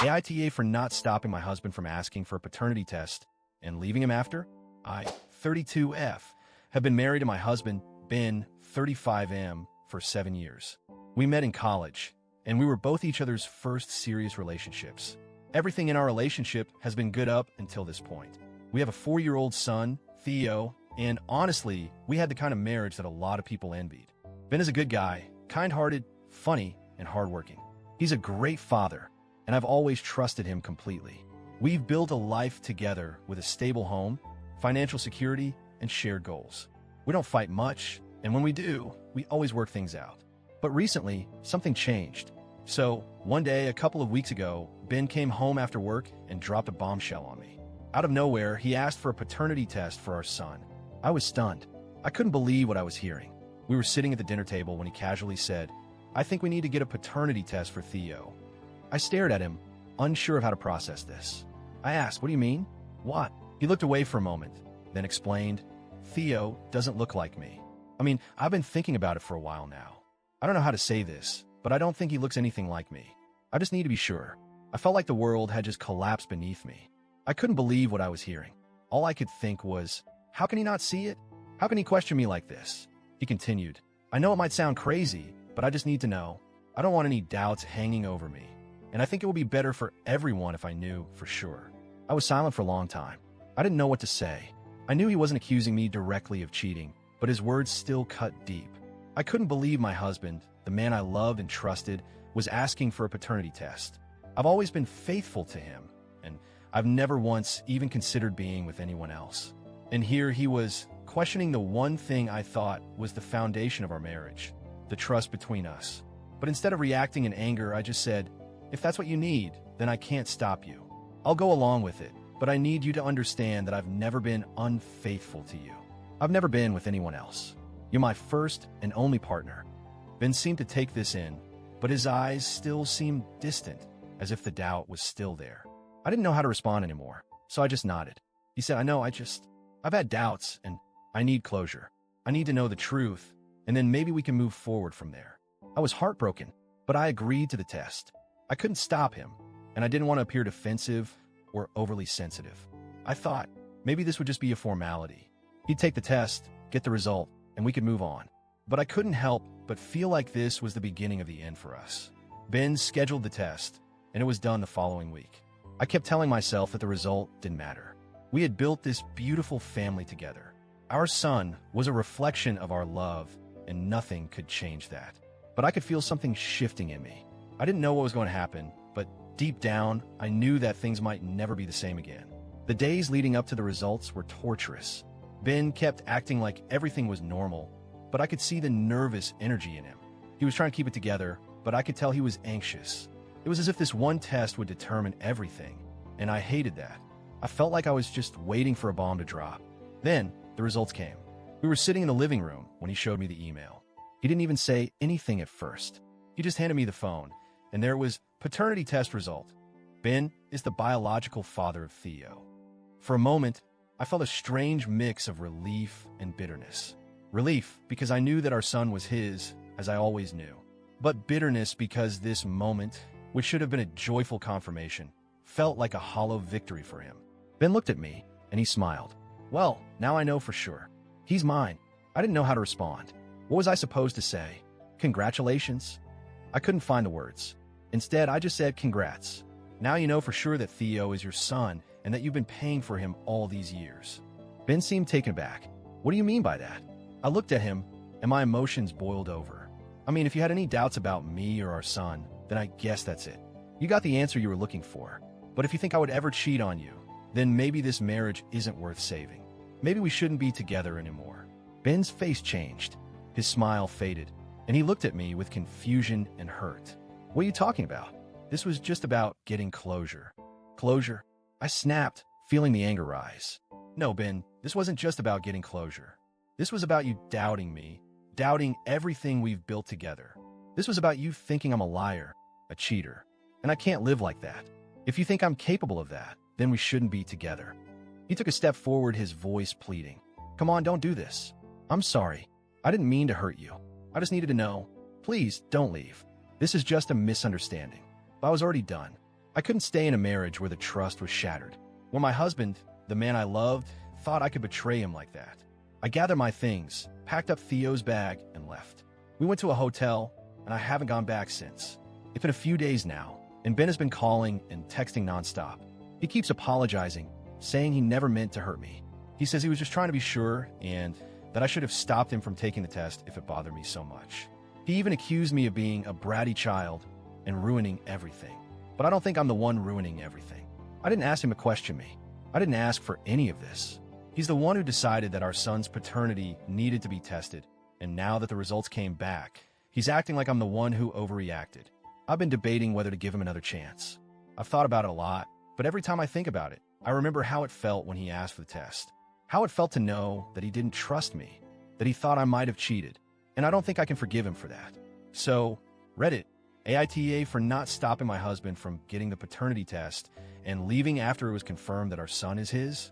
AITA for not stopping my husband from asking for a paternity test and leaving him after. I, 32F, have been married to my husband, Ben, 35M, for 7 years. We met in college, and we were both each other's first serious relationships. Everything in our relationship has been good up until this point. We have a 4-year-old son, Theo, and honestly, we had the kind of marriage that a lot of people envied. Ben is a good guy, kind-hearted, funny, and hardworking. He's a great father, and I've always trusted him completely. We've built a life together with a stable home, financial security, and shared goals. We don't fight much, and when we do, we always work things out. But recently, something changed. So, one day, a couple of weeks ago, Ben came home after work and dropped a bombshell on me. Out of nowhere, he asked for a paternity test for our son. I was stunned. I couldn't believe what I was hearing. We were sitting at the dinner table when he casually said, "I think we need to get a paternity test for Theo." I stared at him, unsure of how to process this. I asked, "What do you mean?" "What?" He looked away for a moment, then explained, "Theo doesn't look like me. I've been thinking about it for a while now. I don't know how to say this, but I don't think he looks anything like me. I just need to be sure." I felt like the world had just collapsed beneath me. I couldn't believe what I was hearing. All I could think was, how can he not see it? How can he question me like this? He continued, "I know it might sound crazy, but I just need to know. I don't want any doubts hanging over me. And I think it would be better for everyone if I knew for sure." I was silent for a long time. I didn't know what to say. I knew he wasn't accusing me directly of cheating, but his words still cut deep. I couldn't believe my husband, the man I loved and trusted, was asking for a paternity test. I've always been faithful to him, and I've never once even considered being with anyone else. And here he was, questioning the one thing I thought was the foundation of our marriage, the trust between us. But instead of reacting in anger, I just said, "If that's what you need, then I can't stop you. I'll go along with it, but I need you to understand that I've never been unfaithful to you. I've never been with anyone else. You're my first and only partner." Ben seemed to take this in, but his eyes still seemed distant, as if the doubt was still there. I didn't know how to respond anymore, so I just nodded. He said, I've had doubts, and I need closure. I need to know the truth, and then maybe we can move forward from there." I was heartbroken, but I agreed to the test. I couldn't stop him, and I didn't want to appear defensive or overly sensitive. I thought maybe this would just be a formality. He'd take the test, get the result, and we could move on. But I couldn't help but feel like this was the beginning of the end for us. Ben scheduled the test, and it was done the following week. I kept telling myself that the result didn't matter. We had built this beautiful family together. Our son was a reflection of our love, and nothing could change that. But I could feel something shifting in me. I didn't know what was going to happen, but deep down, I knew that things might never be the same again. The days leading up to the results were torturous. Ben kept acting like everything was normal, but I could see the nervous energy in him. He was trying to keep it together, but I could tell he was anxious. It was as if this one test would determine everything, and I hated that. I felt like I was just waiting for a bomb to drop. Then, the results came. We were sitting in the living room when he showed me the email. He didn't even say anything at first. He just handed me the phone, and there was paternity test result. Ben is the biological father of Theo. For a moment, I felt a strange mix of relief and bitterness. Relief because I knew that our son was his, as I always knew. But bitterness because this moment, which should have been a joyful confirmation, felt like a hollow victory for him. Ben looked at me, and he smiled. "Well, now I know for sure. He's mine." I didn't know how to respond. What was I supposed to say? Congratulations? I couldn't find the words. Instead, I just said, "Congrats. Now you know for sure that Theo is your son and that you've been paying for him all these years." Ben seemed taken aback. "What do you mean by that?" I looked at him, and my emotions boiled over. If you had any doubts about me or our son, then I guess that's it. You got the answer you were looking for. But if you think I would ever cheat on you, then maybe this marriage isn't worth saving. Maybe we shouldn't be together anymore. Ben's face changed. His smile faded, and he looked at me with confusion and hurt. "What are you talking about?" This was just about getting closure. Closure? I snapped, feeling the anger rise. "No, Ben, this wasn't just about getting closure. This was about you doubting me, doubting everything we've built together. This was about you thinking I'm a liar, a cheater, and I can't live like that. If you think I'm capable of that, then we shouldn't be together." He took a step forward, his voice pleading. "Come on, don't do this. I'm sorry. I didn't mean to hurt you. I just needed to know. Please, don't leave. This is just a misunderstanding." But I was already done. I couldn't stay in a marriage where the trust was shattered. When my husband, the man I loved, thought I could betray him like that. I gathered my things, packed up Theo's bag, and left. We went to a hotel, and I haven't gone back since. It's been a few days now, and Ben has been calling and texting nonstop. He keeps apologizing, saying he never meant to hurt me. He says he was just trying to be sure and that I should have stopped him from taking the test if it bothered me so much. He even accused me of being a bratty child and ruining everything. But I don't think I'm the one ruining everything. I didn't ask him to question me. I didn't ask for any of this. He's the one who decided that our son's paternity needed to be tested, and now that the results came back, he's acting like I'm the one who overreacted. I've been debating whether to give him another chance. I've thought about it a lot, but every time I think about it, I remember how it felt when he asked for the test. How it felt to know that he didn't trust me, that he thought I might have cheated, and I don't think I can forgive him for that. So, Reddit, AITA for not stopping my husband from getting the paternity test and leaving after it was confirmed that our son is his?